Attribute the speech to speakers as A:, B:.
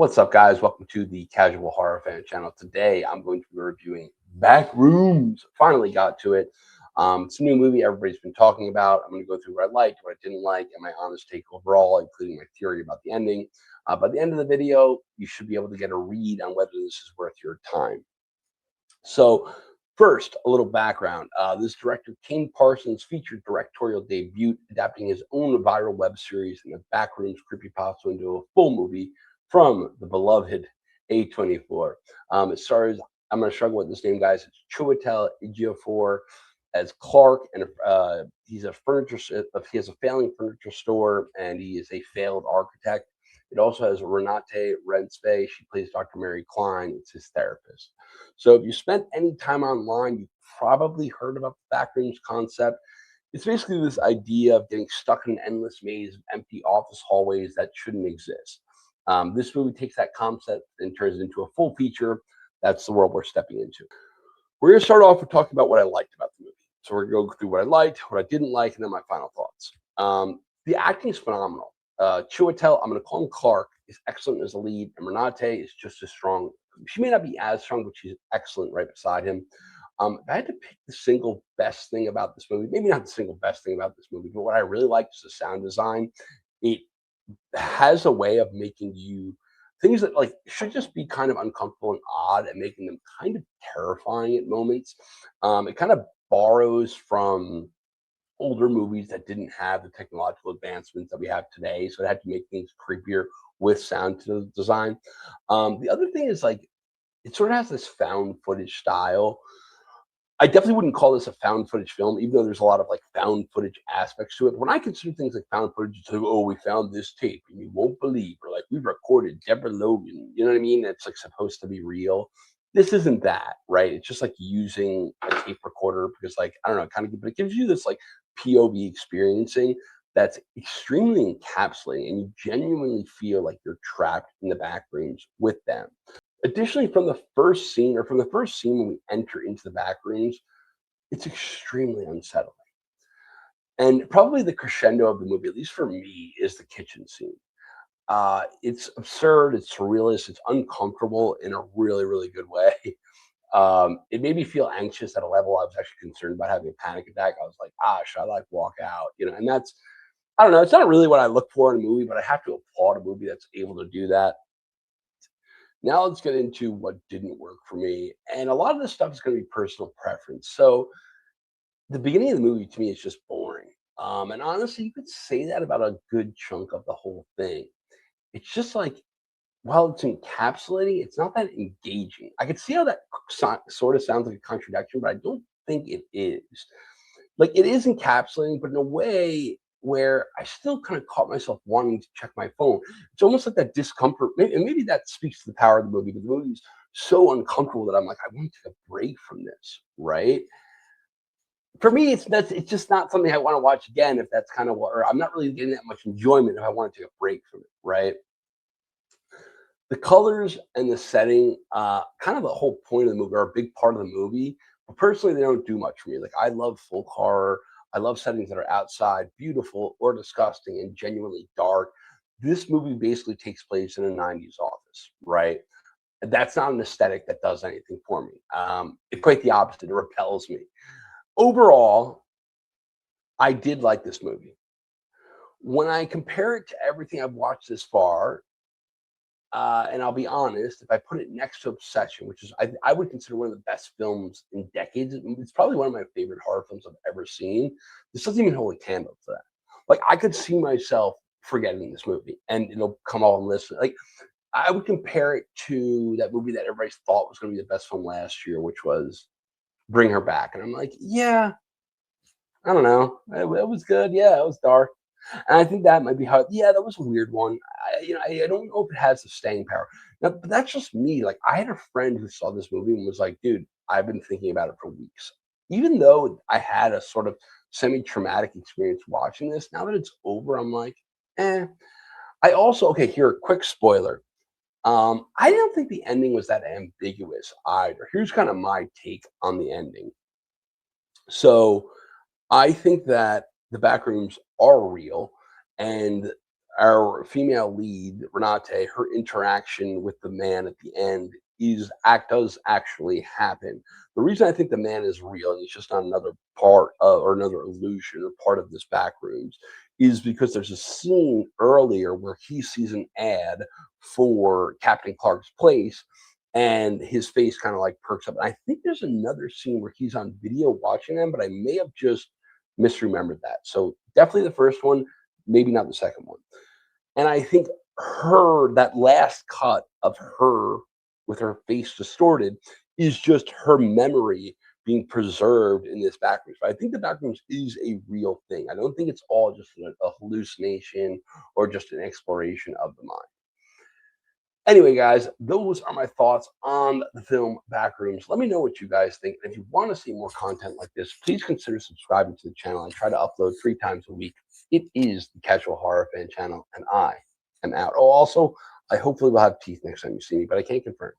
A: What's up, guys? Welcome to the Casual Horror Fan channel. Today, I'm going to be reviewing Backrooms. Finally got to it. It's a new movie everybody's been talking about. I'm going to go through what I liked, what I didn't like, and my honest take overall, including my theory about the ending. By the end of the video, you should be able to get a read on whether this is worth your time. So, first, a little background. This director, Kane Parsons, featured directorial debut, adapting his own viral web series in the Backrooms creepypasta into a full movie from the beloved A24. It stars, I'm going to struggle with this name, guys. It's Chiwetel Ejiofor as Clark, and he has a failing furniture store, and he is a failed architect. It also has Renate. She plays Dr. Mary Klein. It's his therapist. So if you spent any time online, you've probably heard about the Backrooms concept. It's basically this idea of getting stuck in an endless maze of empty office hallways that shouldn't exist. This movie takes that concept and turns it into a full feature. That's the world we're stepping into. We're going to start off with talking about what I liked about the movie. So we're going to go through what I liked, what I didn't like, and then my final thoughts. The acting is phenomenal. Chiwetel, I'm going to call him Clark, is excellent as a lead, and Renate is just as strong. She may not be as strong, but she's excellent right beside him. If I had to pick the single best thing about this movie, maybe not the single best thing about this movie, but what I really liked is the sound design. It has a way of making you things that like should just be kind of uncomfortable and odd and making them kind of terrifying at moments. It kind of borrows from older movies that didn't have the technological advancements that we have today, so it had to make things creepier with sound to design. The other thing is like it sort of has this found footage style. I definitely wouldn't call this a found footage film, even though there's a lot of like found footage aspects to it. When I consider things like found footage, it's like, oh, we found this tape and you won't believe, or like we recorded Deborah Logan, you know what I mean? It's like supposed to be real. This isn't that, right? It's just like using a tape recorder because, like, I don't know, but it gives you this like POV experiencing that's extremely encapsulating, and you genuinely feel like you're trapped in the back rooms with them. Additionally, from the first scene, when we enter into the back rooms, it's extremely unsettling. And probably the crescendo of the movie, at least for me, is the kitchen scene. It's absurd, it's surrealist, it's uncomfortable in a really, really good way. It made me feel anxious at a level I was actually concerned about having a panic attack. I was like, should I like walk out? You know, and that's, I don't know, it's not really what I look for in a movie, but I have to applaud a movie that's able to do that. Now let's get into what didn't work for me. And a lot of this stuff is going to be personal preference. So the beginning of the movie to me is just boring. And honestly, you could say that about a good chunk of the whole thing. It's just like, while it's encapsulating, it's not that engaging. I could see how that sort of sounds like a contradiction, but I don't think it is. Like, it is encapsulating, but in a way where I still kind of caught myself wanting to check my phone. It's almost like that discomfort, and maybe that speaks to the power of the movie, but the movie's so uncomfortable that I'm like, I want to take a break from this, right? For me, it's just not something I want to watch again if that's kind of what, or I'm not really getting that much enjoyment if I want to take a break from it, right? The colors and the setting, kind of the whole point of the movie, are a big part of the movie. But personally, they don't do much for me. Like, I love folk horror. I love settings that are outside, beautiful or disgusting, and genuinely dark. This movie basically takes place in a 90s office, right? That's not an aesthetic that does anything for me. It's quite the opposite. It repels me. Overall, I did like this movie. When I compare it to everything I've watched this far, and I'll be honest, if I put it next to Obsession, which is I would consider one of the best films in decades, it's probably one of my favorite horror films I've ever seen. This doesn't even hold a candle to that. Like, I could see myself forgetting this movie, and it'll come on list. Like, I would compare it to that movie that everybody thought was going to be the best film last year, which was Bring Her Back, and I'm like, yeah, I don't know, it was good, yeah, it was dark. And I think that might be how. Yeah, that was a weird one. I don't know if it has the staying power. Now, but that's just me. Like, I had a friend who saw this movie and was like, "Dude, I've been thinking about it for weeks." Even though I had a sort of semi-traumatic experience watching this, now that it's over, I'm like, eh. I also, okay, here, a quick spoiler. I don't think the ending was that ambiguous either. Here's kind of my take on the ending. So I think that the backrooms are real, and our female lead, Renate, her interaction with the man at the end does actually happen. The reason I think the man is real and he's just not another part of, or another illusion or part of this backrooms is because there's a scene earlier where he sees an ad for Captain Clark's place and his face kind of like perks up. And I think there's another scene where he's on video watching them, but I may have just misremembered that. So definitely the first one, maybe not the second one. And I think that last cut of her with her face distorted is just her memory being preserved in this backrooms. But I think the backrooms is a real thing. I don't think it's all just a hallucination or just an exploration of the mind. Anyway, guys, those are my thoughts on the film Backrooms. Let me know what you guys think. And if you want to see more content like this, please consider subscribing to the channel. I try to upload 3 times a week. It is the Casual Horror Fan channel, and I am out. Oh, also, I hopefully will have teeth next time you see me, but I can't confirm.